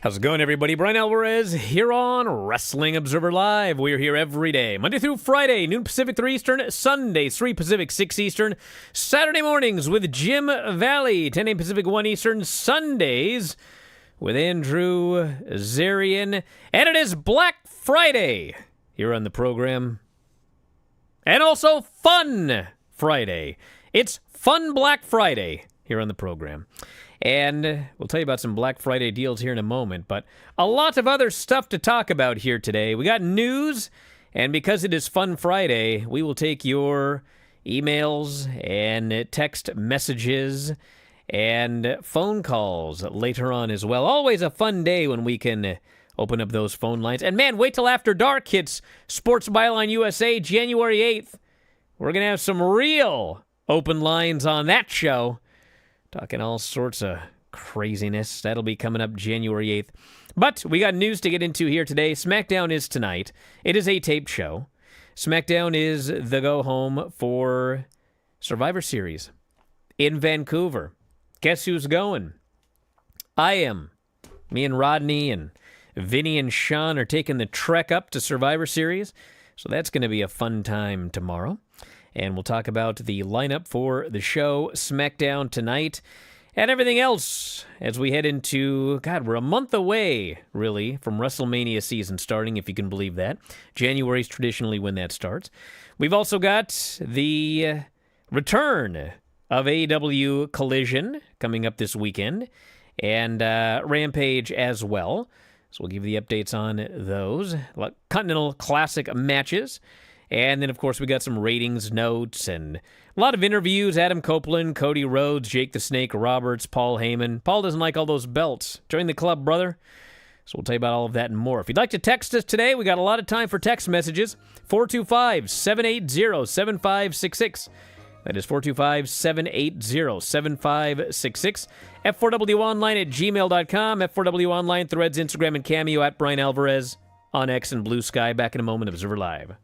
How's it going, everybody? Bryan Alvarez here on Wrestling Observer Live. We're here every day, Monday through Friday, noon Pacific, 3 Eastern, Sundays, 3 Pacific, 6 Eastern, Saturday mornings with Jim Valley, 10 a.m. Pacific, 1 Eastern, Sundays with Andrew Zarian. And it is Black Friday here on the program. And also Fun Friday. It's Fun Black Friday here on the program. And we'll tell you about some Black Friday deals here in a moment, but a lot of other stuff to talk about here today. We got news, and because it is Fun Friday, we will take your emails and text messages and phone calls later on as well. Always a fun day when we can open up those phone lines. And man, wait till After Dark hits Sports Byline USA January 8th. We're going to have some real open lines on that show. Talking all sorts of craziness. That'll be coming up January 8th. But we got news to get into here today. SmackDown is tonight. It is a taped show. SmackDown is the go-home for Survivor Series in Vancouver. Guess who's going? I am. Me and Rodney and Vinny and Sean are taking the trek up to Survivor Series. So that's going to be a fun time tomorrow. And we'll talk about the lineup for the show, SmackDown tonight, and everything else as we head into, we're a month away, really, from WrestleMania season starting, if you can believe that. January is traditionally when that starts. We've also got the return of AEW Collision coming up this weekend, and Rampage as well. So we'll give you the updates on those. Continental Classic matches. And then, of course, we got some ratings notes and a lot of interviews. Adam Copeland, Cody Rhodes, Jake the Snake Roberts, Paul Heyman. Paul doesn't like all those belts. Join the club, brother. So we'll tell you about all of that and more. If you'd like to text us today, we got a lot of time for text messages. 425-780-7566. That is 425-780-7566. F4WOnline@gmail.com. F4W Online, Threads, Instagram, and Cameo at Bryan Alvarez on X and Blue Sky. Back in a moment. Observer Live.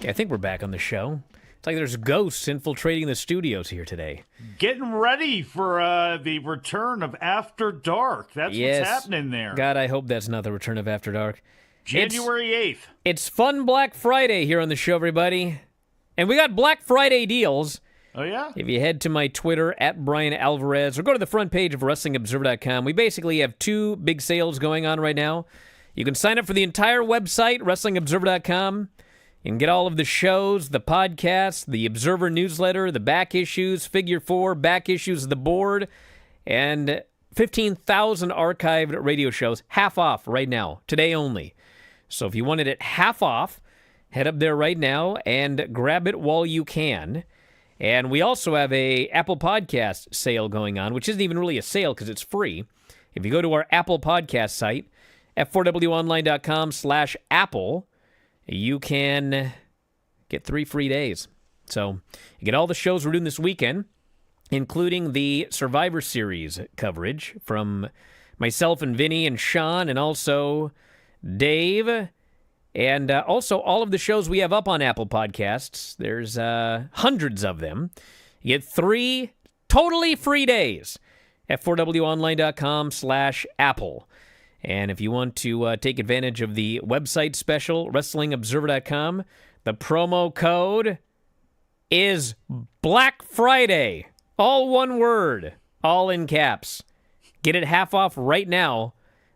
I think we're back on the show. It's like there's ghosts infiltrating the studios here today. Getting ready for the return of After Dark. That's what's happening there. God, I hope that's not the return of After Dark. January 8th. It's Fun Black Friday here on the show, everybody. And we got Black Friday deals. Oh, yeah? If you head to my Twitter, at Bryan Alvarez, or go to the front page of WrestlingObserver.com, we basically have two big sales going on right now. You can sign up for the entire website, WrestlingObserver.com. You can get all of the shows, the podcasts, the Observer newsletter, the back issues, Figure 4, back issues of the board, and 15,000 archived radio shows, half off right now, today only. So if you wanted it half off, head up there right now and grab it while you can. And we also have a Apple Podcast sale going on, which isn't even really a sale because it's free. If you go to our Apple Podcast site, f4wonline.com/Apple, you can get 3 free days. So you get all the shows we're doing this weekend, including the Survivor Series coverage from myself and Vinny and Sean, and also Dave, and also all of the shows we have up on Apple Podcasts. There's hundreds of them. You get 3 totally free days at 4wonline.com/Apple. And if you want to take advantage of the website special, WrestlingObserver.com, the promo code is Black Friday. All one word, all in caps. Get it half off right now,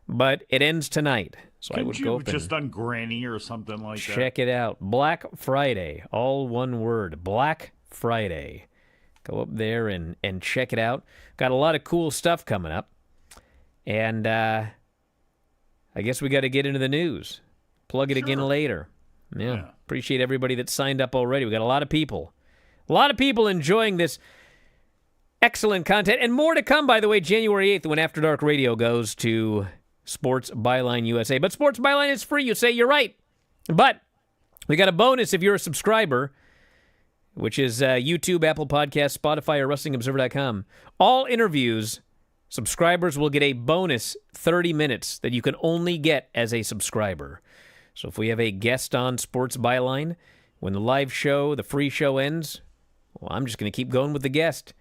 but it ends tonight. So I would go up just on Granny or something like that. Check it out. Black Friday, all one word. Black Friday. Go up there and check it out. Got a lot of cool stuff coming up. And I guess we got to get into the news. Plug it again later. Yeah. Appreciate everybody that signed up already. We got a lot of people. A lot of people enjoying this excellent content. And more to come, by the way, January 8th when After Dark Radio goes to Sports Byline USA. But Sports Byline is free. You say you're right. But we got a bonus if you're a subscriber, which is YouTube, Apple Podcasts, Spotify, or WrestlingObserver.com. All interviews, subscribers will get a bonus 30 minutes that you can only get as a subscriber. So if we have a guest on Sports Byline, when the live show, the free show ends, well, I'm just going to keep going with the guest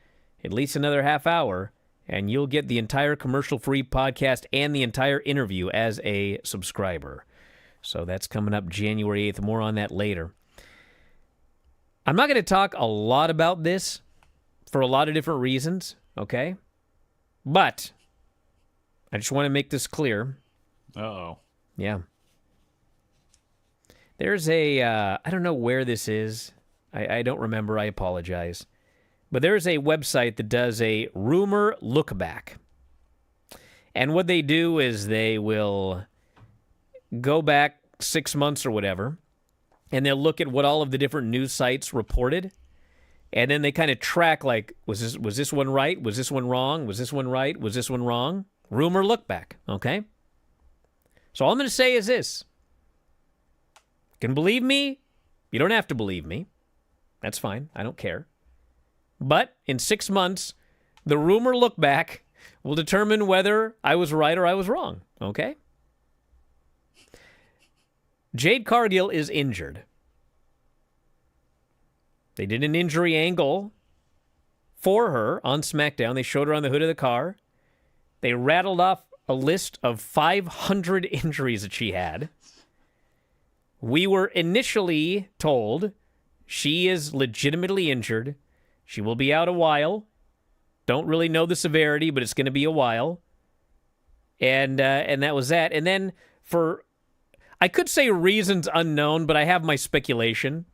at least another half hour, and you'll get the entire commercial-free podcast and the entire interview as a subscriber. So that's coming up January 8th. More on that later. I'm not going to talk a lot about this for a lot of different reasons, okay? But I just want to make this clear. Uh-oh. Yeah. There's I don't know where this is. I don't remember. I apologize. But there's a website that does a rumor look back. And what they do is they will go back 6 months or whatever, and they'll look at what all of the different news sites reported. And then they kind of track, like, was this one right? Was this one wrong? Was this one right? Was this one wrong? Rumor look back, okay? So all I'm going to say is this. You can believe me. You don't have to believe me. That's fine. I don't care. But in 6 months, the rumor look back will determine whether I was right or I was wrong, okay? Jade Cargill is injured. They did an injury angle for her on SmackDown. They showed her on the hood of the car. They rattled off a list of 500 injuries that she had. We were initially told she is legitimately injured. She will be out a while. Don't really know the severity, but it's going to be a while. And that was that. And then I could say reasons unknown, but I have my speculation.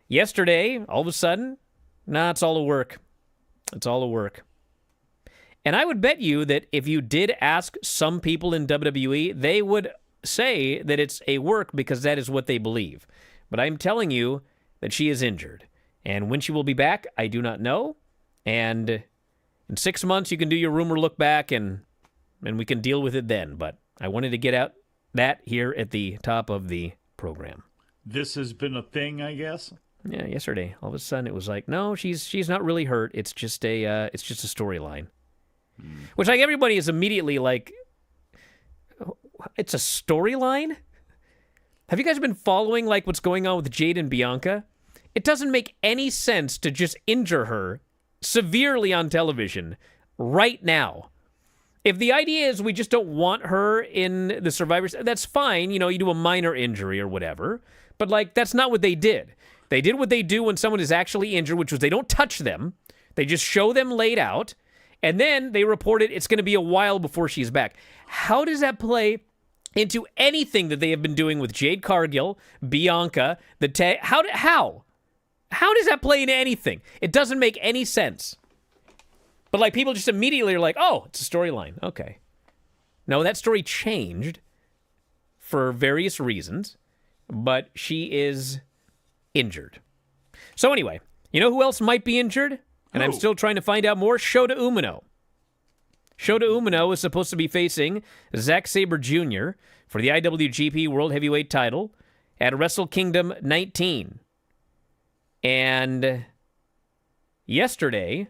Yesterday, all of a sudden, it's all a work. It's all a work. And I would bet you that if you did ask some people in WWE, they would say that it's a work because that is what they believe. But I'm telling you that she is injured. And when she will be back, I do not know. And in 6 months, you can do your rumor look back, and we can deal with it then. But I wanted to get out that here at the top of the program. This has been a thing, I guess? Yeah, yesterday. All of a sudden, it was like, no, she's not really hurt. It's just a storyline. Which, like, everybody is immediately like, it's a storyline? Have you guys been following like what's going on with Jade and Bianca? It doesn't make any sense to just injure her severely on television right now. If the idea is we just don't want her in the Survivors, that's fine. You know, you do a minor injury or whatever. But, like, that's not what they did. They did what they do when someone is actually injured, which was they don't touch them. They just show them laid out. And then they reported it's going to be a while before she's back. How does that play into anything that they have been doing with Jade Cargill, Bianca, the tag? How does that play into anything? It doesn't make any sense. But, like, people just immediately are like, oh, it's a storyline. Okay. No, that story changed for various reasons, but she is injured. So, anyway, you know who else might be injured? And I'm still trying to find out more. Shota Umino. Shota Umino is supposed to be facing Zack Sabre Jr. for the IWGP World Heavyweight title at Wrestle Kingdom 19. And yesterday,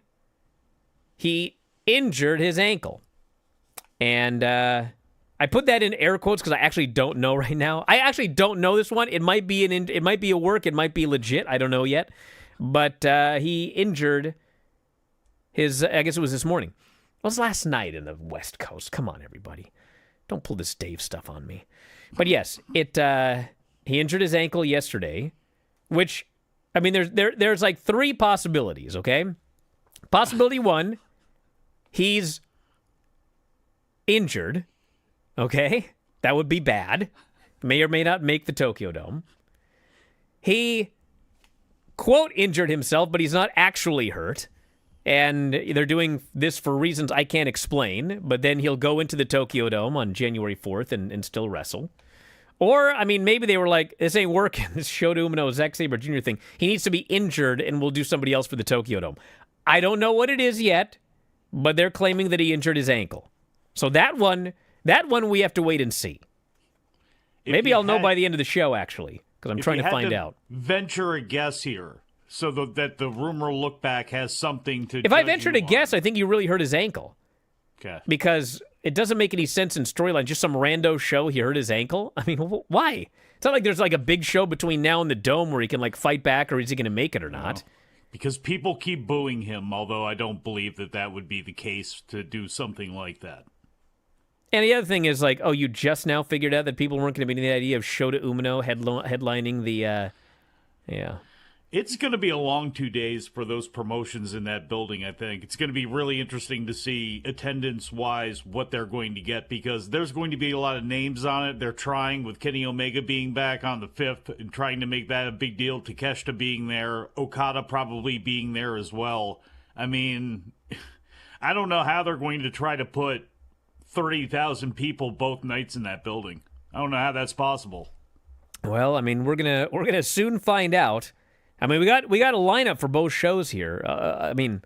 he injured his ankle. And I put that in air quotes because I actually don't know right now. I actually don't know this one. It might be it might be a work. It might be legit. I don't know yet. But he injured his, I guess it was this morning. It was last night in the West Coast. Come on, everybody. Don't pull this Dave stuff on me. But yes, he injured his ankle yesterday, which, I mean, there's like three possibilities, okay? Possibility one, he's injured, okay? That would be bad. May or may not make the Tokyo Dome. He, quote, injured himself, but he's not actually hurt. And they're doing this for reasons I can't explain, but then he'll go into the Tokyo Dome on January 4th and still wrestle. Or, I mean, maybe they were like, this ain't working, this Shota Umino, Zack Sabre Jr. thing. He needs to be injured, and we'll do somebody else for the Tokyo Dome. I don't know what it is yet, but they're claiming that he injured his ankle. So that one we have to wait and see. Maybe I'll know by the end of the show, actually, because I'm trying to find out. Venture a guess here, so that the rumor look back has something to. If I ventured a guess, I think he really hurt his ankle. Okay. Because it doesn't make any sense in storyline. Just some rando show, he hurt his ankle. I mean, why? It's not like there's like a big show between now and the Dome where he can like fight back, or is he going to make it or not? No. Because people keep booing him, although I don't believe that would be the case to do something like that. And the other thing is, like, oh, you just now figured out that people weren't going to be the idea of Shota Umino headlining the, yeah. It's going to be a long 2 days for those promotions in that building, I think. It's going to be really interesting to see, attendance-wise, what they're going to get, because there's going to be a lot of names on it. They're trying, with Kenny Omega being back on the 5th, and trying to make that a big deal. Takeshita being there, Okada probably being there as well. I mean, I don't know how they're going to try to put 30,000 people both nights in that building. I don't know how that's possible. Well, I mean, we're gonna soon find out. I mean, we got a lineup for both shows here. I mean,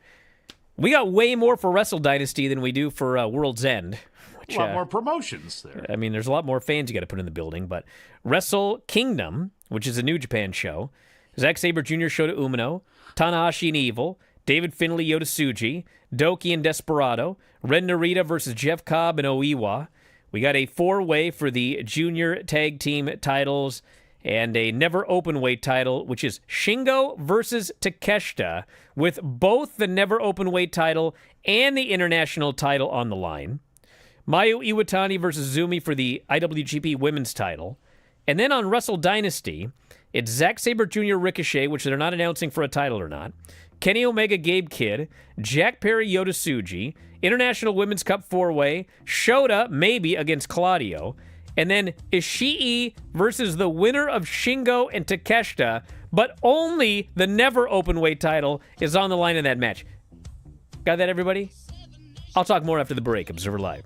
we got way more for Wrestle Dynasty than we do for World's End. Which, a lot more promotions there. I mean, there's a lot more fans you got to put in the building. But Wrestle Kingdom, which is a New Japan show, Zack Sabre Jr., Shota Umino, Tanahashi and Evil, David Finlay, Yota Tsuji, Doki and Desperado, Ren Narita versus Jeff Cobb and Oiwa. We got a 4-way for the junior tag team titles and a never open weight title, which is Shingo versus Takeshita, with both the never open weight title and the international title on the line. Mayu Iwatani versus Zumi for the IWGP women's title. And then on Wrestle Dynasty, it's Zack Sabre Jr. Ricochet, which they're not announcing for a title or not. Kenny Omega Gabe Kidd, Jack Perry Yota Tsuji, International Women's Cup 4-way, Shota maybe against Claudio, and then Ishii versus the winner of Shingo and Takeshita, but only the never open weight title is on the line in that match. Got that, everybody? I'll talk more after the break. Observer Live.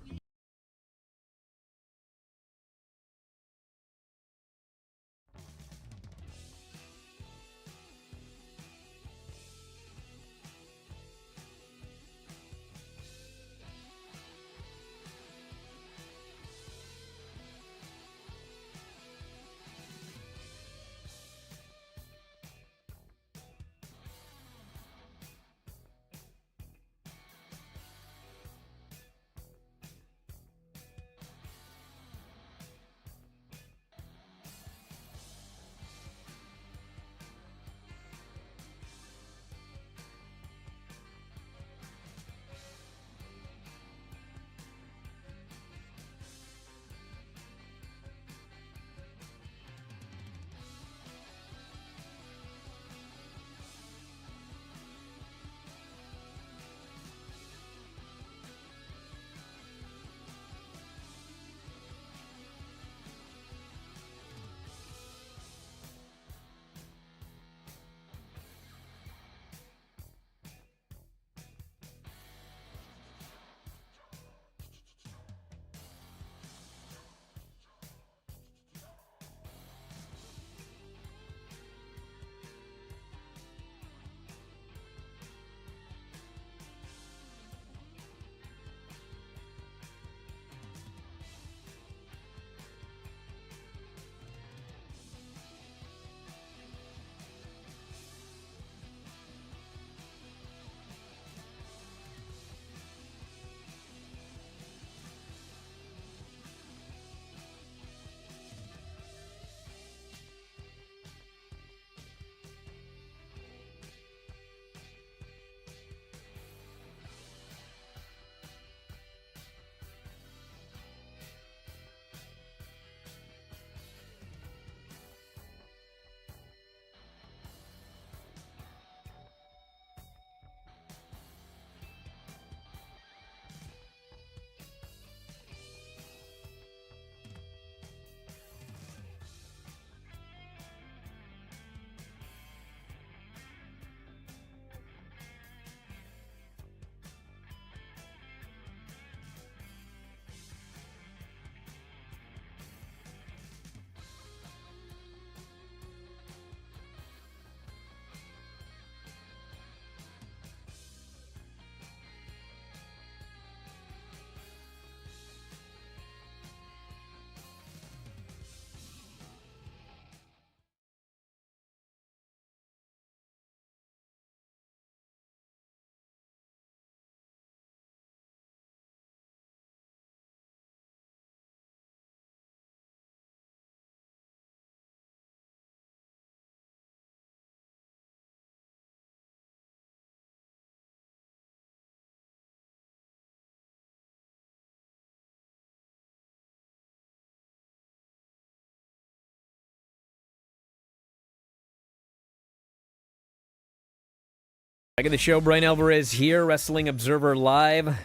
Back at the show, Bryan Alvarez here, Wrestling Observer Live.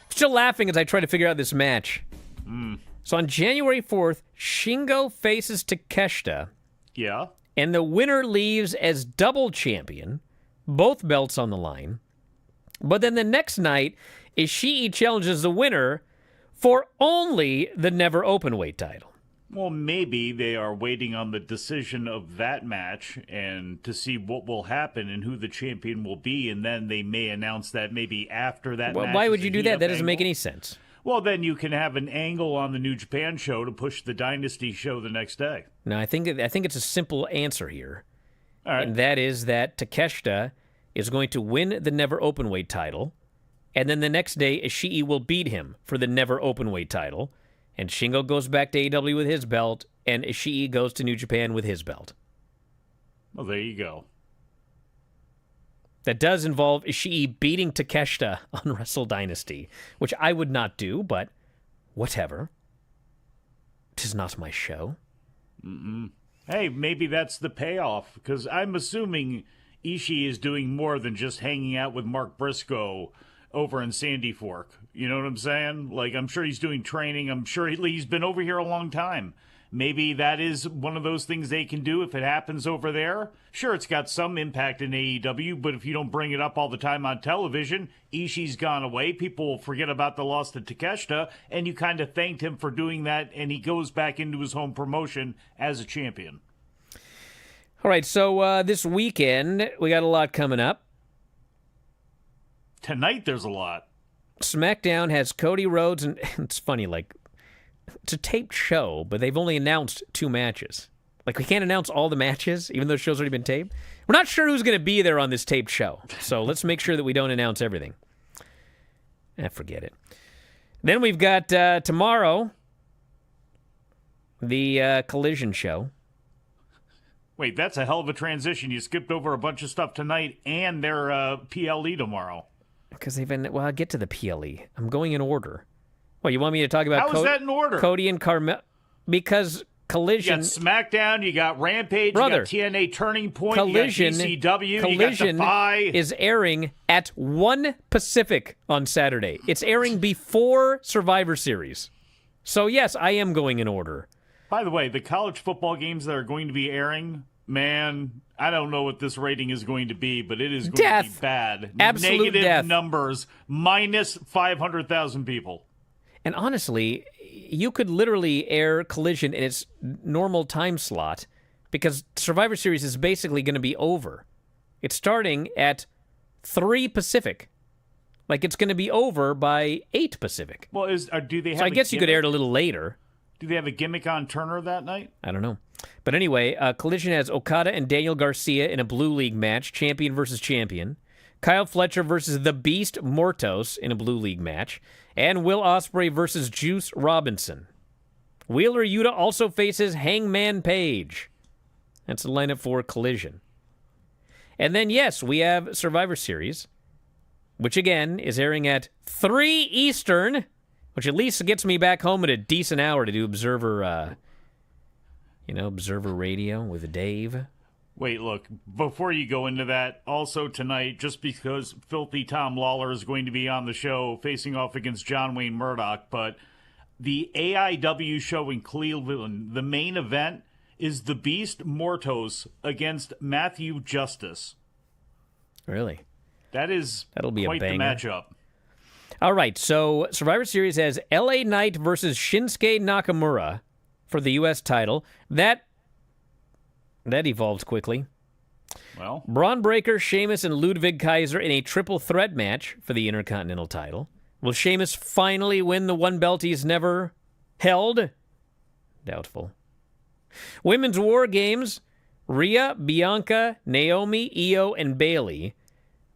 Still laughing as I try to figure out this match. So on January 4th, Shingo faces Takeshita. Yeah. And the winner leaves as double champion, both belts on the line. But then the next night, Ishii challenges the winner for only the never openweight title. Well, maybe they are waiting on the decision of that match and to see what will happen and who the champion will be, and then they may announce that maybe after that match. Why would you do that? That doesn't make any sense. Well, then you can have an angle on the New Japan show to push the Dynasty show the next day. No, I think it's a simple answer here. All right. And that is that Takeshita is going to win the never openweight title, and then the next day Ishii will beat him for the never openweight title, and Shingo goes back to AEW with his belt, and Ishii goes to New Japan with his belt. Well, there you go. That does involve Ishii beating Takeshita on Wrestle Dynasty, which I would not do, but whatever. 'Tis not my show. Hey, maybe that's the payoff, because I'm assuming Ishii is doing more than just hanging out with Mark Briscoe over in Sandy Fork. You know what I'm saying? Like, I'm sure he's doing training. I'm sure he's been over here a long time. Maybe that is one of those things they can do if it happens over there. Sure, it's got some impact in AEW, but if you don't bring it up all the time on television, Ishii's gone away. People will forget about the loss to Takeshita, and you kind of thanked him for doing that, and he goes back into his home promotion as a champion. All right, so this weekend, we got a lot coming up. Tonight, there's a lot. SmackDown has Cody Rhodes, and it's funny, like, it's a taped show, but they've only announced 2 matches. Like, we can't announce all the matches, even though the show's already been taped. We're not sure who's going to be there on this taped show, so let's make sure that we don't announce everything. Forget it. Then we've got tomorrow, the Collision show. Wait, that's a hell of a transition. You skipped over a bunch of stuff tonight and their PLE tomorrow. Because I'll get to the PLE. I'm going in order. Well, you want me to talk about How is that in order? Cody and Carmel? Because Collision... You got SmackDown, you got Rampage, Brother, you got TNA Turning Point, Collision, you got ECW, Collision you got Defy. is airing at 1 Pacific on Saturday. It's airing before Survivor Series. So, yes, I am going in order. By the way, the college football games that are going to be airing, man, I don't know what this rating is going to be, but it is going to be bad. Absolute Negative death. numbers, minus 500,000 people. And honestly, you could literally air Collision in its normal time slot because Survivor Series is basically going to be over. It's starting at 3 Pacific. Like, it's going to be over by 8 Pacific. Well, do they have So I guess you could air it a little later. Do they have a gimmick on Turner that night? I don't know. But anyway, Collision has Okada and Daniel Garcia in a Blue League match, champion versus champion. Kyle Fletcher versus the Beast Mortos in a Blue League match. And Will Ospreay versus Juice Robinson. Wheeler Yuta also faces Hangman Page. That's the lineup for Collision. And then, yes, we have Survivor Series, which again is airing at 3 Eastern, which at least gets me back home at a decent hour to do Observer, Observer Radio with Dave. Wait, look, before you go into that, also tonight, just because Filthy Tom Lawler is going to be on the show facing off against John Wayne Murdoch, but the AIW show in Cleveland, the main event is the Beast Mortos against Matthew Justice. Really? That'll be quite a banger. the matchup. All right, so Survivor Series has LA Knight versus Shinsuke Nakamura for the U.S. title. That evolved quickly. Well, Braun Breaker, Sheamus, and Ludwig Kaiser in a triple threat match for the Intercontinental title. Will Sheamus finally win the one belt he's never held? Doubtful. Women's War Games, Rhea, Bianca, Naomi, Io, and Bayley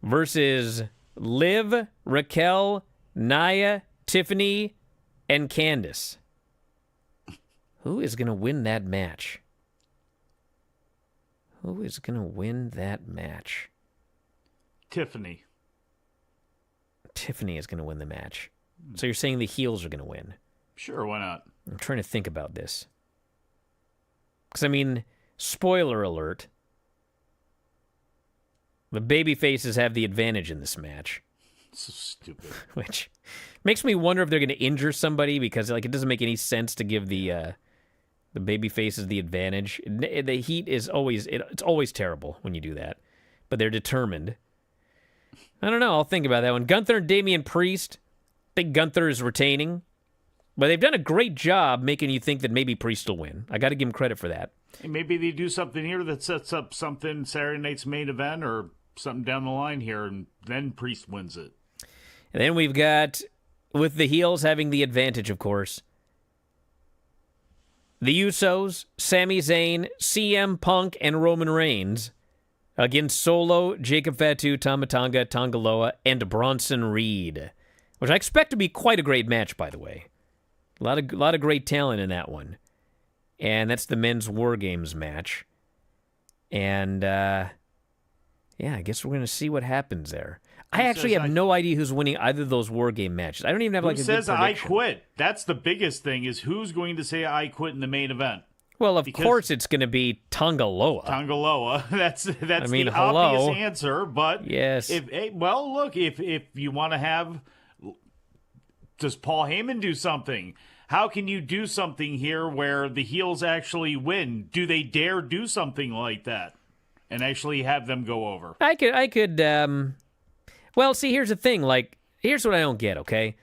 versus Liv, Raquel, Nia, Tiffany, and Candice. Who is going to win that match? Who is going to win that match? Tiffany. Tiffany is going to win the match. So you're saying the heels are going to win? Sure, why not? I'm trying to think about this. Because, I mean, spoiler alert. The baby faces have the advantage in this match. So stupid. Which makes me wonder if they're going to injure somebody, because it doesn't make any sense to give the baby faces the advantage. The heat is it's always terrible when you do that, but they're determined. I don't know. I'll think about that one. Gunther and Damian Priest. I think Gunther is retaining, but they've done a great job making you think that maybe Priest will win. I got to give him credit for that. And maybe they do something here that sets up something Saturday night's main event or something down the line here, and then Priest wins it. And then we've got, with the heels having the advantage, of course, the Usos, Sami Zayn, CM Punk, and Roman Reigns against Solo, Jacob Fatu, Tama Tonga, Tonga Loa, and Bronson Reed, which I expect to be quite a great match, by the way. A lot of great talent in that one. And that's the men's War Games match. And, I guess we're going to see what happens there. I actually have no idea who's winning either of those War Game matches. I don't even have a good prediction. Who says I quit? That's the biggest thing, is who's going to say I quit in the main event. Well, of course it's going to be Tonga Loa. Tonga Loa. That's the obvious answer. But yes. If you want to have, does Paul Heyman do something? How can you do something here where the heels actually win? Do they dare do something like that and actually have them go over? I could. Well, see, here's the thing. Here's what I don't get, okay?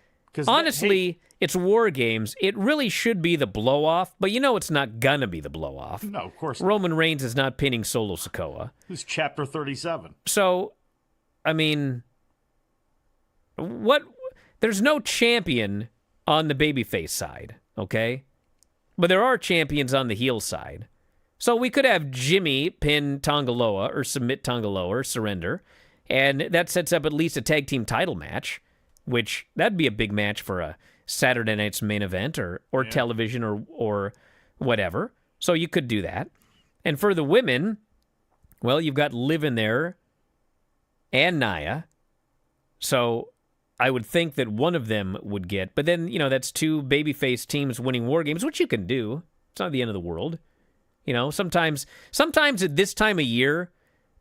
Honestly, it's War Games. It really should be the blow-off, but it's not gonna be the blow-off. No, of course not. Roman Reigns is not pinning Solo Sikoa. It's Chapter 37. So, I mean, there's no champion on the babyface side, okay? But there are champions on the heel side. So we could have Jimmy pin Tonga Loa or submit Tonga Loa or surrender, and that sets up at least a tag team title match, which that'd be a big match for a Saturday night's main event or television or whatever. So you could do that. And for the women, well, you've got Liv in there and Nia. So I would think that one of them would get, but then, that's two babyface teams winning War Games, which you can do. It's not the end of the world. Sometimes at this time of year,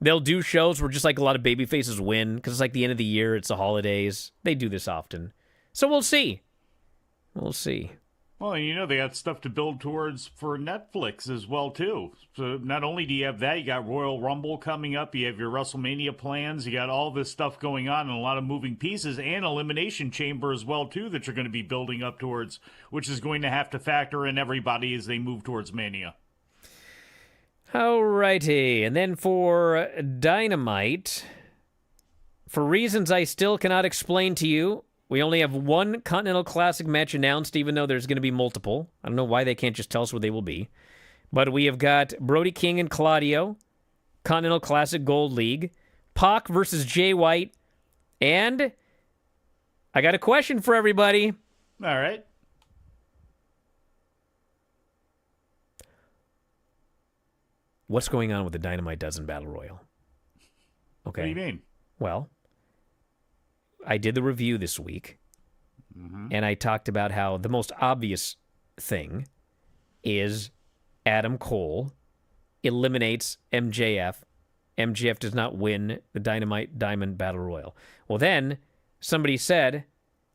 they'll do shows where just a lot of babyfaces win, because it's the end of the year, it's the holidays. They do this often. So we'll see. We'll see. Well, they got stuff to build towards for Netflix as well, too. So not only do you have that, you got Royal Rumble coming up, you have your WrestleMania plans, you got all this stuff going on and a lot of moving pieces, and Elimination Chamber as well, too, that you're going to be building up towards, which is going to have to factor in everybody as they move towards Mania. Alrighty, and then for Dynamite, for reasons I still cannot explain to you, we only have one Continental Classic match announced, even though there's going to be multiple. I don't know why they can't just tell us what they will be. But we have got Brody King and Claudio, Continental Classic Gold League, Pac versus Jay White, and I got a question for everybody. All right. What's going on with the Dynamite Dozen Battle Royal? Okay. What do you mean? Well, I did the review this week, and I talked about how the most obvious thing is Adam Cole eliminates MJF. MJF does not win the Dynamite Diamond Battle Royal. Well, then somebody said,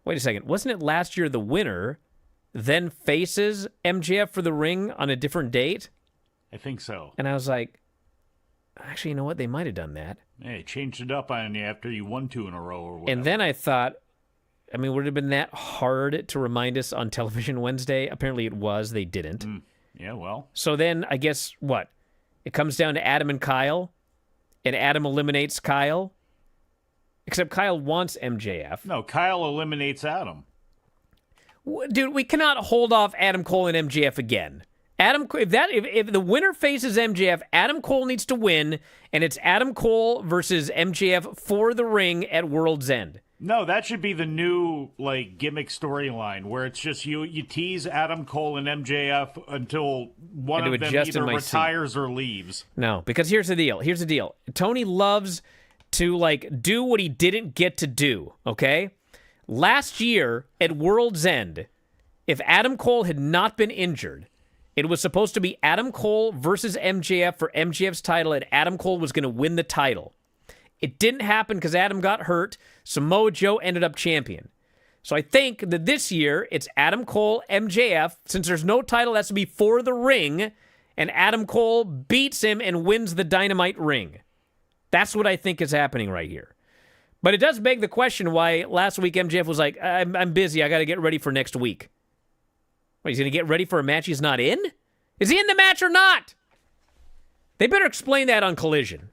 wait a second, wasn't it last year the winner then faces MJF for the ring on a different date? I think so. And I was like, actually, you know what? They might have done that. Hey, changed it up on you after you won 2 in a row or whatever. And then I thought, would it have been that hard to remind us on Television Wednesday? Apparently it was. They didn't. Yeah, well. So then, I guess, what? It comes down to Adam and Kyle, and Adam eliminates Kyle? Except Kyle wants MJF. No, Kyle eliminates Adam. Dude, we cannot hold off Adam Cole and MJF again. If the winner faces MJF, Adam Cole needs to win, and it's Adam Cole versus MJF for the ring at World's End. No, that should be the new gimmick storyline where it's just you tease Adam Cole and MJF until one of them either retires or leaves. No, because here's the deal. Tony loves to do what he didn't get to do, okay? Last year at World's End, if Adam Cole had not been injured, it was supposed to be Adam Cole versus MJF for MJF's title, and Adam Cole was going to win the title. It didn't happen because Adam got hurt. Samoa Joe ended up champion. So I think that this year it's Adam Cole, MJF. Since there's no title, it has to be for the ring. And Adam Cole beats him and wins the Dynamite ring. That's what I think is happening right here. But it does beg the question why last week MJF was like, I'm busy. I got to get ready for next week. What, he's going to get ready for a match he's not in? Is he in the match or not? They better explain that on Collision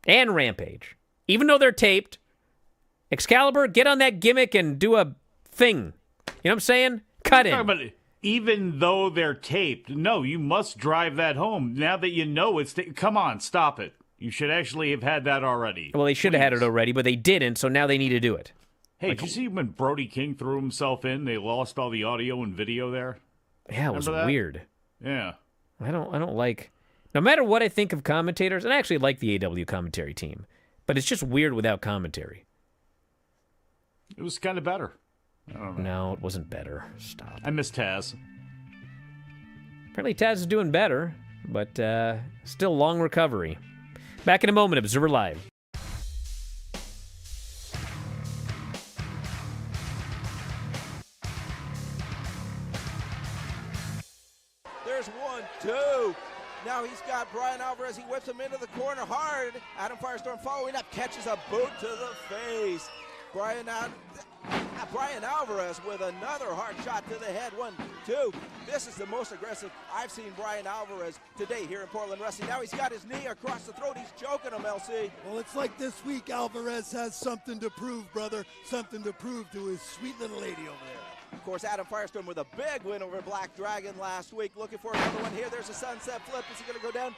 and Rampage. Even though they're taped, Excalibur, get on that gimmick and do a thing. You know what I'm saying? Cut in. But even though they're taped, no, you must drive that home. Now that you know it's... Come on, stop it. You should actually have had that already. Well, they should have had it already, but they didn't, so now they need to do it. Hey, did you see when Brody King threw himself in, they lost all the audio and video there? Yeah, it was weird. Yeah. I don't like... No matter what I think of commentators, and I actually like the AW commentary team, but it's just weird without commentary. It was kind of better. I don't know. No, it wasn't better. Stop. I miss Taz. Apparently Taz is doing better, but still long recovery. Back in a moment, Observer Live. There's 1, 2. Now he's got Bryan Alvarez. He whips him into the corner hard. Adam Firestorm following up, catches a boot to the face. Bryan Alvarez with another hard shot to the head. 1, 2. This is the most aggressive I've seen Bryan Alvarez today here in Portland Wrestling. Now he's got his knee across the throat. He's choking him, LC. Well, it's like this week Alvarez has something to prove, brother. Something to prove to his sweet little lady over there. Of course, Adam Firestorm with a big win over Black Dragon last week. Looking for another one here. There's a sunset flip. Is he going to go down?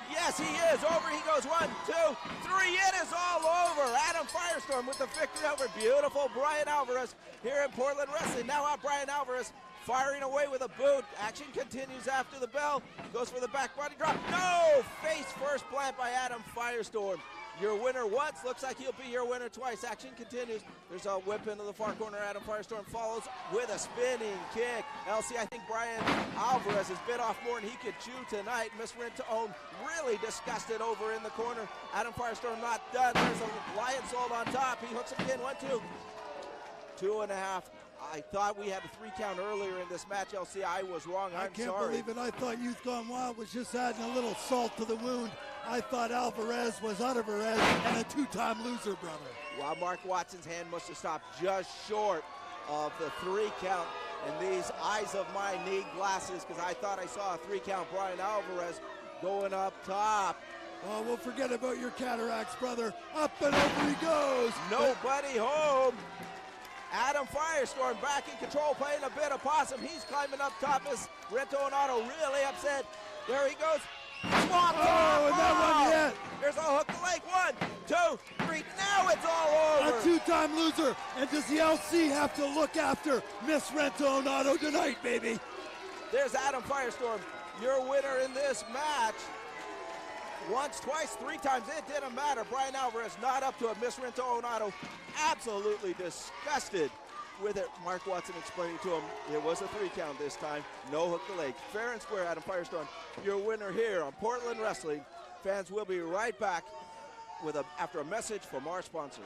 Yes, he is. Over he goes. 1, 2, 3. It is all over. Adam Firestorm with the victory over beautiful Bryan Alvarez here in Portland Wrestling. Now out Bryan Alvarez firing away with a boot. Action continues after the bell. Goes for the back body drop. No! Face first plant by Adam Firestorm. Your winner once, looks like he'll be your winner twice. Action continues. There's a whip into the far corner. Adam Firestorm follows with a spinning kick. LC, I think Bryan Alvarez has bit off more than he could chew tonight. Miss Rentone really disgusted over in the corner. Adam Firestorm not done. There's a lion salt on top. He hooks him again. 1, 2. 2.5. I thought we had a 3 count earlier in this match, LC. I was wrong. I can't believe it. I thought Youth Gone Wild was just adding a little salt to the wound. I thought Alvarez was Alvarez and a 2-time loser, brother. Well, Mark Watson's hand must have stopped just short of the 3 count. And these eyes of mine need glasses because I thought I saw a 3 count Bryan Alvarez going up top. Oh, well, forget about your cataracts, brother. Up and over he goes. Nobody home. Adam Firestorm back in control, playing a bit of possum. He's climbing up top. Miss Rentone really upset. There he goes. Swamp oh, and that one hit. There's a hook the leg. 1, 2, 3. Now it's all over. A 2-time loser. And does the LC have to look after Miss Rentone tonight, baby? There's Adam Firestorm, your winner in this match. Once, twice, 3 times, it didn't matter. Bryan Alvarez not up to it. Miss Rentone absolutely disgusted with it. Mark Watson explaining to him it was a 3 count this time. No hook the leg. Fair and square, Adam Firestorm, your winner here on Portland Wrestling. Fans will be right back with after a message from our sponsors.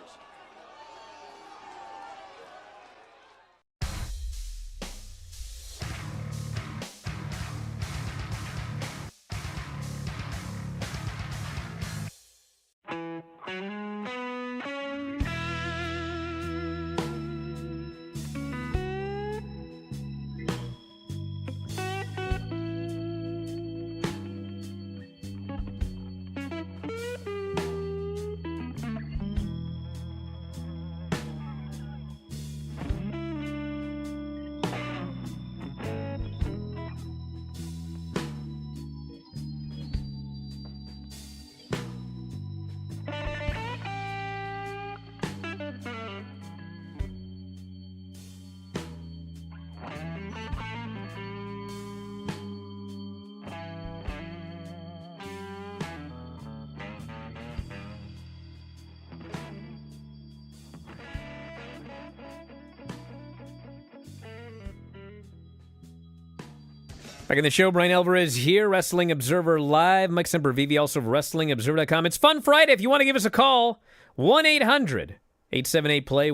Back in the show, Bryan Alvarez here, Wrestling Observer Live. Mike Sempervive, also of WrestlingObserver.com. It's Fun Friday. If you want to give us a call, 1-800-878-PLAY,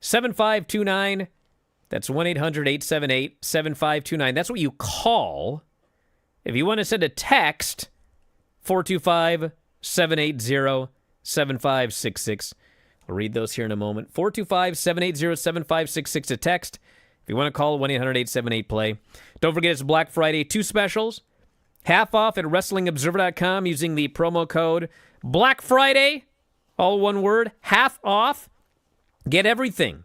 1-800-878-7529. That's 1-800-878-7529. That's what you call. If you want to send a text, 425-780-7566. I'll read those here in a moment. 425-780-7566 a text. If you want to call, 1-800-878-PLAY. Don't forget it's Black Friday. 2 specials. Half off at WrestlingObserver.com using the promo code Black Friday. All one word. Half off. Get everything.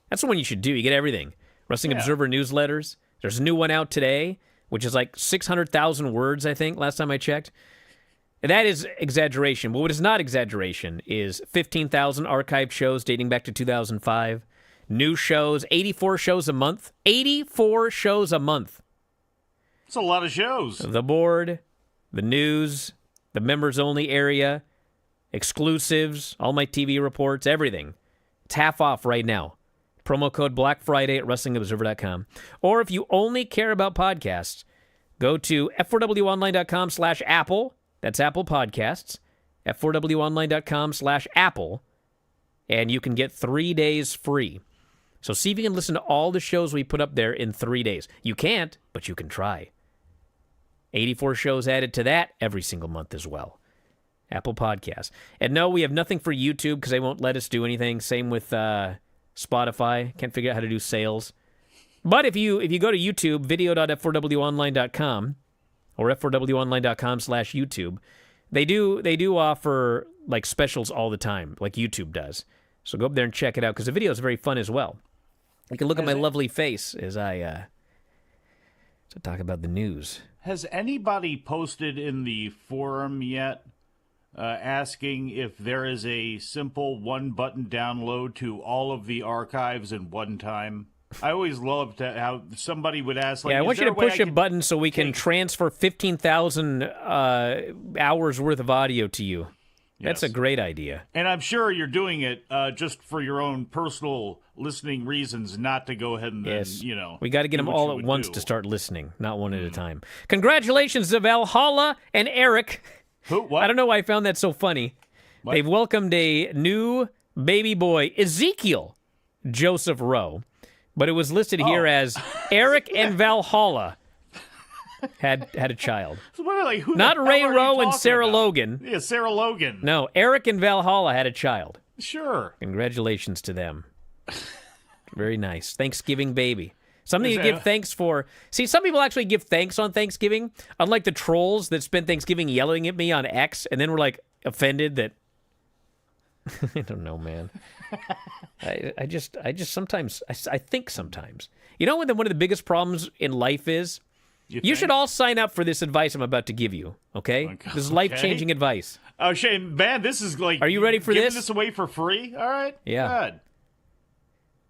That's the one you should do. You get everything. Wrestling Observer newsletters. There's a new one out today, which is like 600,000 words, I think, last time I checked. And that is exaggeration. But what is not exaggeration is 15,000 archived shows dating back to 2005. New shows, 84 shows a month. 84 shows a month. It's a lot of shows. The board, the news, the members-only area, exclusives, all my TV reports, everything. It's half off right now. Promo code Black Friday at WrestlingObserver.com. Or if you only care about podcasts, go to f4wonline.com/Apple. That's Apple Podcasts. f4wonline.com/Apple. And you can get 3 days free. So see if you can listen to all the shows we put up there in 3 days. You can't, but you can try. 84 shows added to that every single month as well. Apple Podcasts. And no, we have nothing for YouTube because they won't let us do anything. Same with Spotify. Can't figure out how to do sales. But if you go to YouTube, video.f4wonline.com or f4wonline.com/YouTube, they do offer like specials all the time, like YouTube does. So go up there and check it out because the video is very fun as well. You can look at my lovely face as I talk about the news. Has anybody posted in the forum yet asking if there is a simple one-button download to all of the archives in one time? I always loved how somebody would ask, like, I want you to push a button so we can transfer 15,000 hours worth of audio to you. That's a great idea. And I'm sure you're doing it just for your own personal listening reasons, not to go ahead and then, we got to get them all at once to start listening, not one at a time. Congratulations to Valhalla and Eric. Who? What? I don't know why I found that so funny. What? They've welcomed a new baby boy, Ezekiel Joseph Rowe, but it was listed here as Eric and Valhalla had a child. So who Not the Ray hell are you Rowe and talking Sarah about? Logan. Yeah, Sarah Logan. No, Eric and Valhalla had a child. Sure. Congratulations to them. Very nice. Thanksgiving baby. Something to give thanks for. See, some people actually give thanks on Thanksgiving, unlike the trolls that spent Thanksgiving yelling at me on X and then were like offended that. I don't know, man. I just sometimes, I think sometimes. You know what one of the biggest problems in life is? You should all sign up for this advice I'm about to give you, okay? This is life-changing advice. Oh, Shane, man, this is like... Are you ready for giving this? this away for free? All right. Yeah. Good.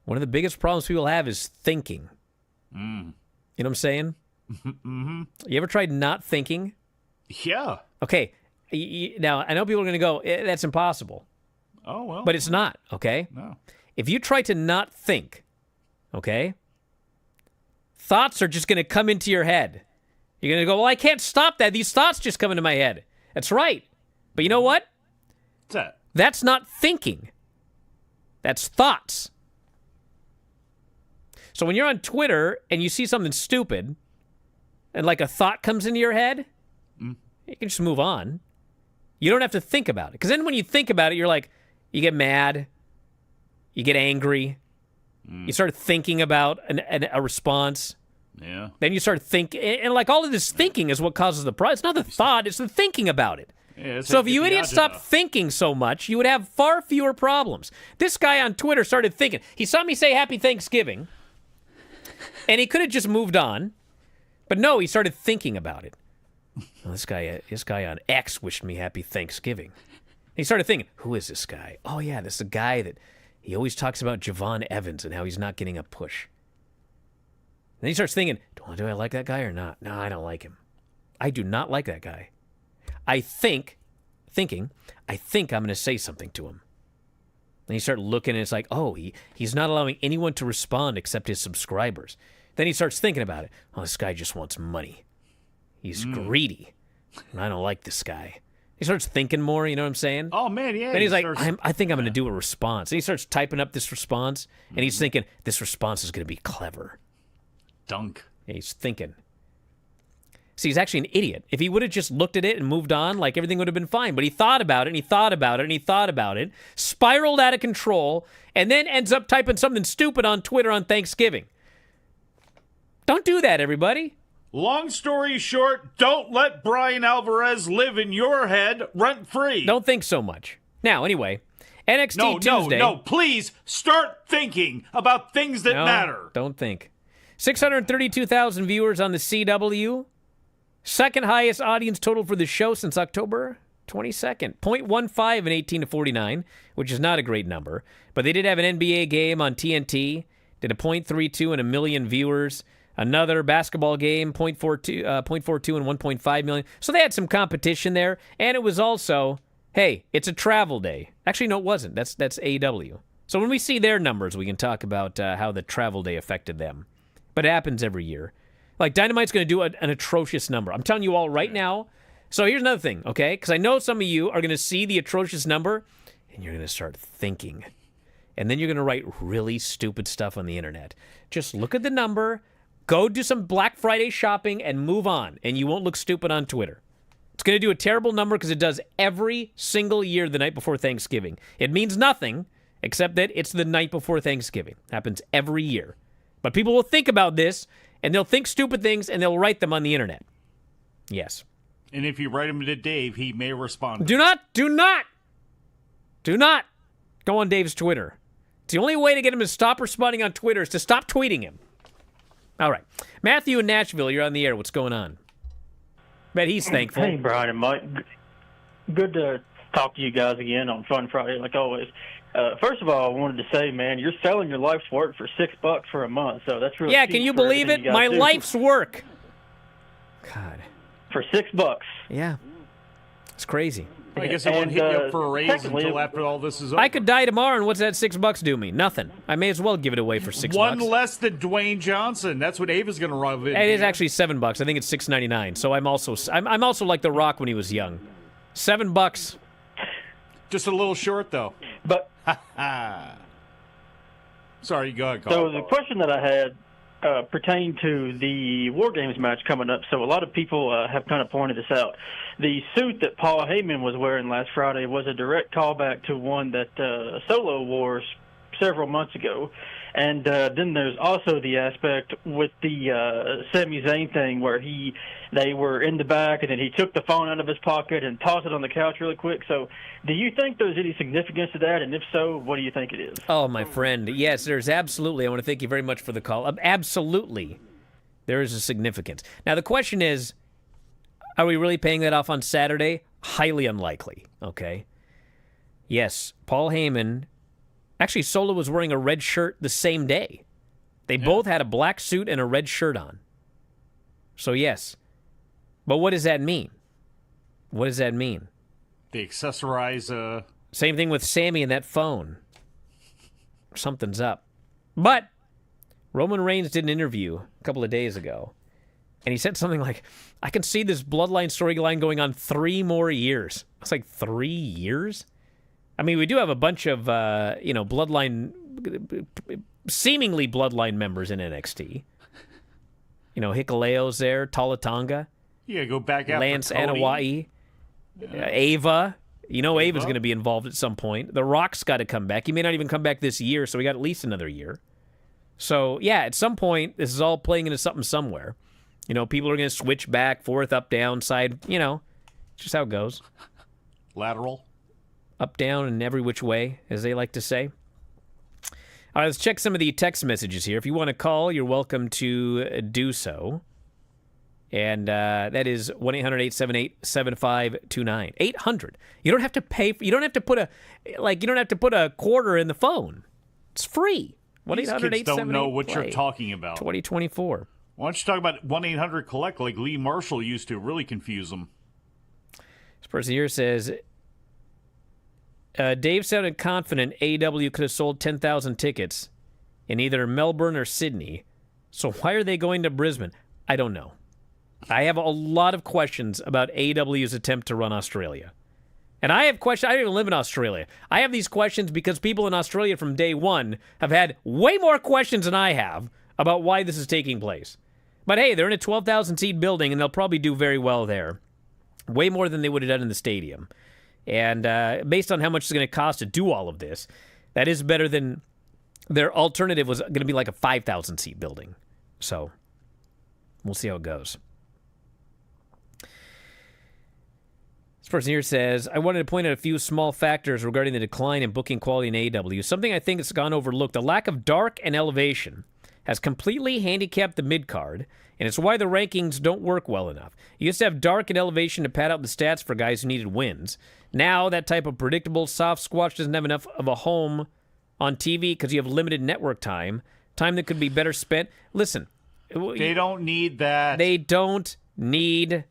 One of the biggest problems people have is thinking. You know what I'm saying? Mm-hmm. You ever tried not thinking? Yeah. Okay. Now, I know people are going to go, that's impossible. Oh, well. But it's not, okay? No. If you try to not think, okay, thoughts are just going to come into your head. You're going to go, well, I can't stop that. These thoughts just come into my head. That's right. But you know what? What's that? That's not thinking. That's thoughts. So when you're on Twitter and you see something stupid and like a thought comes into your head, you can just move on. You don't have to think about it. Because then when you think about it, you're like, you get mad, you get angry, you start thinking about a response. Yeah. Then you start thinking, and like all of this thinking is what causes the problem. It's not the thought, it's the thinking about it. Yeah, so if you idiots stopped thinking so much, you would have far fewer problems. This guy on Twitter started thinking. He saw me say Happy Thanksgiving, and he could have just moved on. But no, he started thinking about it. Well, this guy on X wished me Happy Thanksgiving. And he started thinking, who is this guy? Oh, yeah, this is a guy that he always talks about Javon Evans and how he's not getting a push. Then he starts thinking, do I like that guy or not? No, I don't like him. I do not like that guy. I think I'm going to say something to him. Then you start looking, and it's like, oh, he's not allowing anyone to respond except his subscribers. Then he starts thinking about it. Oh, this guy just wants money. He's greedy. And I don't like this guy. He starts thinking more, you know what I'm saying? Oh, man, yeah. Then he's like, I think I'm going to do a response. And he starts typing up this response, and he's thinking, this response is going to be clever. Dunk. And he's thinking. See, he's actually an idiot. If he would have just looked at it and moved on, like, everything would have been fine. But he thought about it, and he thought about it, and he thought about it, spiraled out of control, and then ends up typing something stupid on Twitter on Thanksgiving. Don't do that, everybody. Long story short, don't let Bryan Alvarez live in your head rent-free. Don't think so much. Now, anyway, NXT Tuesday. No, please start thinking about things that matter. Don't think. 632,000 viewers on the CW. Second highest audience total for the show since October 22nd. 0.15 in 18 to 49, which is not a great number. But they did have an NBA game on TNT. Did a 0.32 and a million viewers. Another basketball game, 0.42 and 1.5 million. So they had some competition there. And it was also, hey, it's a travel day. Actually, no, it wasn't. That's AEW. So when we see their numbers, we can talk about how the travel day affected them. But it happens every year. Like, Dynamite's going to do an atrocious number. I'm telling you all right now. So here's another thing, okay? Because I know some of you are going to see the atrocious number, and you're going to start thinking. And then you're going to write really stupid stuff on the internet. Just look at the number, go do some Black Friday shopping, and move on. And you won't look stupid on Twitter. It's going to do a terrible number because it does every single year the night before Thanksgiving. It means nothing except that it's the night before Thanksgiving. Happens every year. But people will think about this, and they'll think stupid things, and they'll write them on the internet. Yes. And if you write him to Dave, he may respond. Do not go on Dave's Twitter. It's the only way to get him to stop responding on Twitter is to stop tweeting him. All right. Matthew in Nashville, you're on the air. What's going on? Bet he's thankful. Hey, Brian and Mike. Good to talk to you guys again on Fun Friday, like always. First of all, I wanted to say, man, you're selling your life's work for $6 for a month, so that's really yeah. cheap Can you for believe it? everything you My guys do. life's work. God. For $6. Yeah. It's crazy. I guess I won't hit you up for a raise until after all this is over. I could die tomorrow, and what's that $6 do me? Nothing. I may as well give it away for $6. One less than Dwayne Johnson. That's what Ava's going to rub in. It is actually $7. I think it's $6.99. So I'm also like The Rock when he was young. $7. Just a little short, though. But sorry, go ahead, Carl. so the question that I had pertained to the War Games match coming up. So a lot of people have kind of pointed this out. The suit that Paul Heyman was wearing last Friday was a direct callback to one that Solo wore several months ago. And then there's also the aspect with the Sami Zayn thing where they were in the back and then he took the phone out of his pocket and tossed it on the couch really quick. So do you think there's any significance to that? And if so, what do you think it is? Oh, my friend. Yes, there's absolutely. I want to thank you very much for the call. Absolutely. There is a significance. Now, the question is, are we really paying that off on Saturday? Highly unlikely, okay? Yes, Paul Heyman. Actually, Solo was wearing a red shirt the same day. They both had a black suit and a red shirt on. So, yes. But what does that mean? What does that mean? They accessorize... Same thing with Sammy and that phone. Something's up. But Roman Reigns did an interview a couple of days ago, and he said something like, I can see this bloodline storyline going on 3 more years. I was like, 3 years? I mean, we do have a bunch of, seemingly bloodline members in NXT. You know, Hikuleo's there, Tala Yeah, go back after Lance Cody. Anoa'i, Ava. You know Ava's going to be involved at some point. The Rock's got to come back. He may not even come back this year, so we got at least another year. So, yeah, at some point, this is all playing into something somewhere. You know, people are going to switch back, forth, up, down, side. You know, it's just how it goes. Lateral. Up, down, and every which way, as they like to say. All right, let's check some of the text messages here. If you want to call, you're welcome to do so. And that is 1-800-878-7529. 800. You don't have to pay. You don't have to put a quarter in the phone. It's free. These kids don't know what you're talking about. 2024. Why don't you talk about 1-800-COLLECT like Lee Marshall used to? Really confuse them. This person here says, Dave sounded confident AEW could have sold 10,000 tickets in either Melbourne or Sydney. So why are they going to Brisbane? I don't know. I have a lot of questions about AEW's attempt to run Australia. And I have questions. I don't even live in Australia. I have these questions because people in Australia from day one have had way more questions than I have about why this is taking place. But hey, they're in a 12,000-seat building, and they'll probably do very well there. Way more than they would have done in the stadium. And based on how much it's going to cost to do all of this, that is better than their alternative was going to be like a 5,000-seat building. So we'll see how it goes. This person here says, I wanted to point out a few small factors regarding the decline in booking quality in AEW. Something I think has gone overlooked. The lack of dark and elevation has completely handicapped the mid-card, and it's why the rankings don't work well enough. You used to have dark and elevation to pad out the stats for guys who needed wins. Now, that type of predictable soft squash doesn't have enough of a home on TV because you have limited network time that could be better spent. Listen. They don't need that. They don't need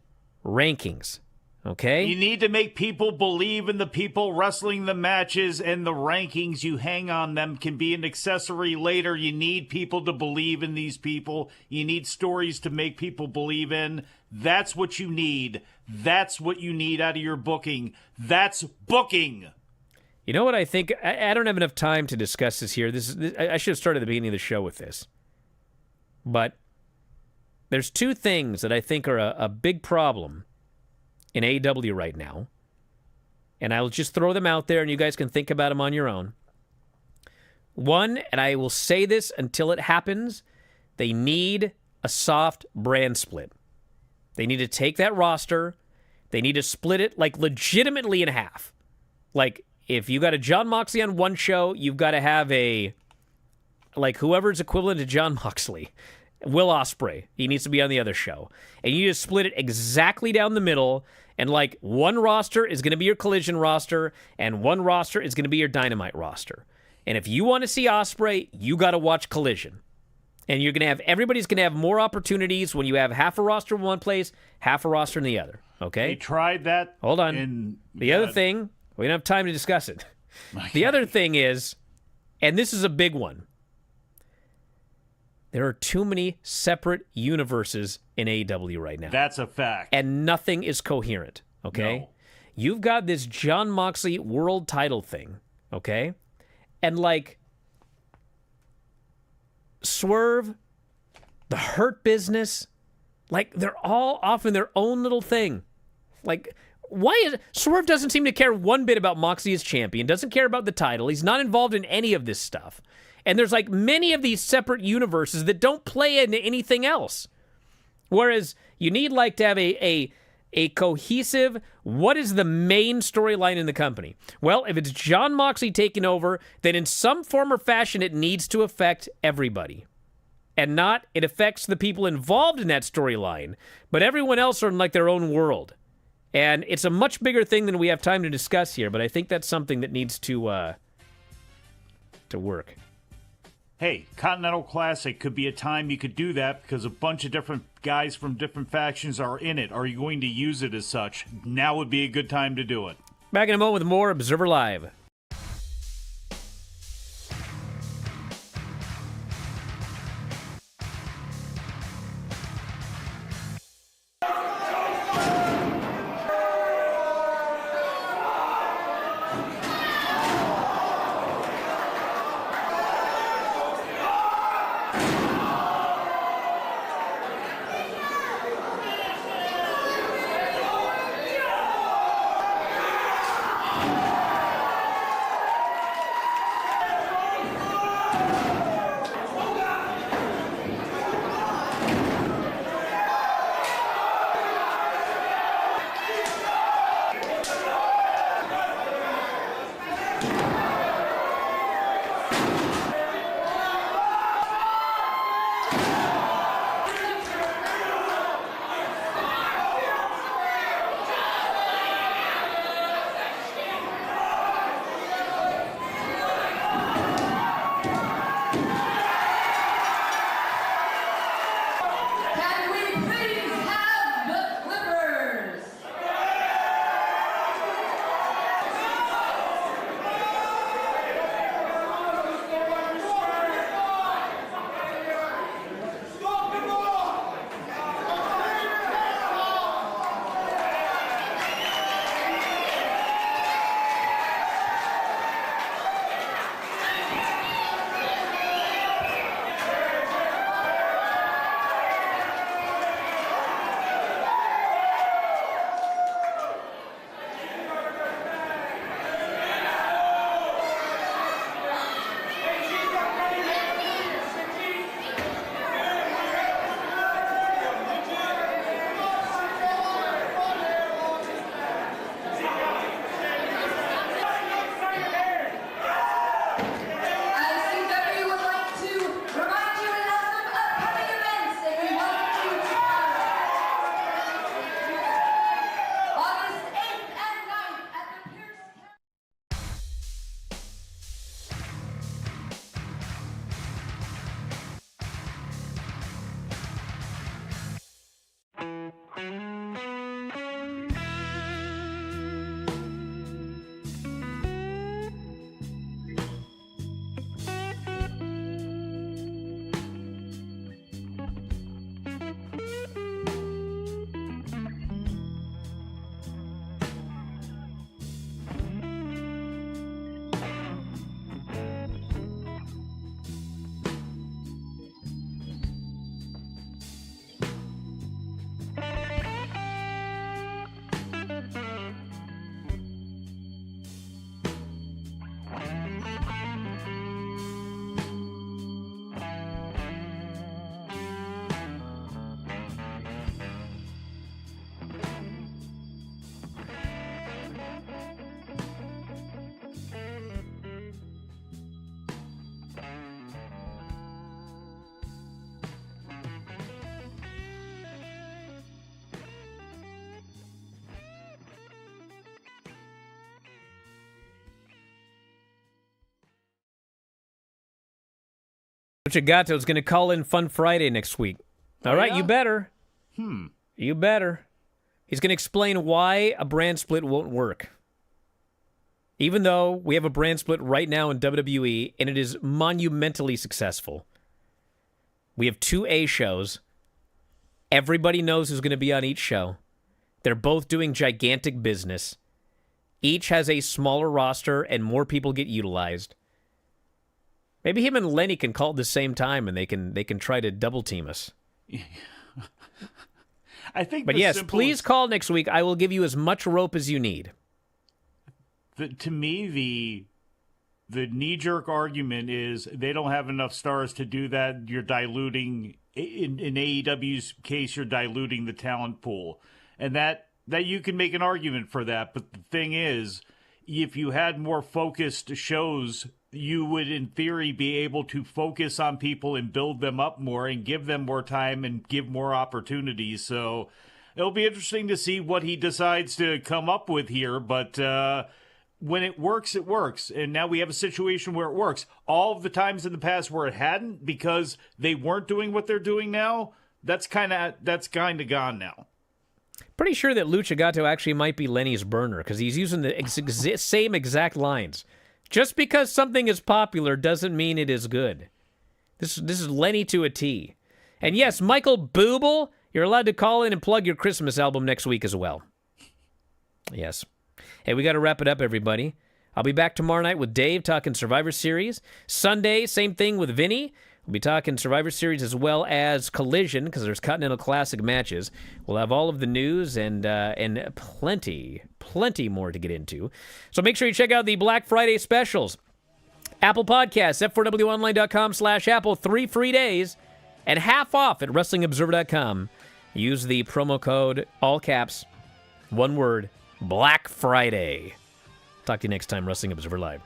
rankings. Okay? You need to make people believe in the people wrestling the matches, and the rankings you hang on them can be an accessory later. You need people to believe in these people. You need stories to make people believe in. That's what you need. That's what you need out of your booking. That's booking. You know what I think? I don't have enough time to discuss this here. I should have started at the beginning of the show with this. But there's two things that I think are a big problem in AEW right now, and I'll just throw them out there and you guys can think about them on your own. One, and I will say this until it happens, they need a soft brand split. They need to take that roster, they need to split it like legitimately in half. Like, if you got a Jon Moxley on one show, you've got to have whoever's equivalent to Jon Moxley. Will Ospreay, he needs to be on the other show. And you just split it exactly down the middle, and one roster is going to be your Collision roster, and one roster is going to be your Dynamite roster. And if you want to see Ospreay, you got to watch Collision. And everybody's going to have more opportunities when you have half a roster in one place, half a roster in the other. Okay? They tried that. Hold on. The other thing, we don't have time to discuss it. The other thing is, and this is a big one, there are too many separate universes in AEW right now. That's a fact. And nothing is coherent, okay? No. You've got this Jon Moxley world title thing, okay? And Swerve, the Hurt Business, they're all off in their own little thing. Swerve doesn't seem to care one bit about Moxley as champion, doesn't care about the title. He's not involved in any of this stuff. And there's many of these separate universes that don't play into anything else. Whereas you need to have a cohesive, what is the main storyline in the company? Well, if it's Jon Moxley taking over, then in some form or fashion it needs to affect everybody. And not it affects the people involved in that storyline, but everyone else are in their own world. And it's a much bigger thing than we have time to discuss here, but I think that's something that needs to work. Hey, Continental Classic could be a time you could do that because a bunch of different guys from different factions are in it. Are you going to use it as such? Now would be a good time to do it. Back in a moment with more Observer Live. Lucha Gato's going to call in Fun Friday next week. All right, yeah? you better. You better. He's going to explain why a brand split won't work. Even though we have a brand split right now in WWE, and it is monumentally successful. We have 2 A shows. Everybody knows who's going to be on each show. They're both doing gigantic business. Each has a smaller roster, and more people get utilized. Maybe him and Lenny can call at the same time, and they can try to double team us. I think. But yes, please call next week. I will give you as much rope as you need. To me, the knee-jerk argument is they don't have enough stars to do that. You're diluting, in AEW's case, you're diluting the talent pool. And that you can make an argument for that. But the thing is, if you had more focused shows, you would, in theory, be able to focus on people and build them up more and give them more time and give more opportunities. So it'll be interesting to see what he decides to come up with here. But when it works, it works. And now we have a situation where it works. All of the times in the past where it hadn't, because they weren't doing what they're doing now, that's kind of gone now. Pretty sure that Lucha Gato actually might be Lenny's burner because he's using the same exact lines. Just because something is popular doesn't mean it is good. This is Lenny to a T. And yes, Michael Booble, you're allowed to call in and plug your Christmas album next week as well. Yes. Hey, we got to wrap it up, everybody. I'll be back tomorrow night with Dave talking Survivor Series. Sunday, same thing with Vinny. We'll be talking Survivor Series as well as Collision because there's Continental Classic matches. We'll have all of the news and plenty more to get into. So make sure you check out the Black Friday specials. Apple Podcasts, f4wonline.com/Apple, 3 free days, and half off at WrestlingObserver.com. Use the promo code, all caps, one word, Black Friday. Talk to you next time, Wrestling Observer Live.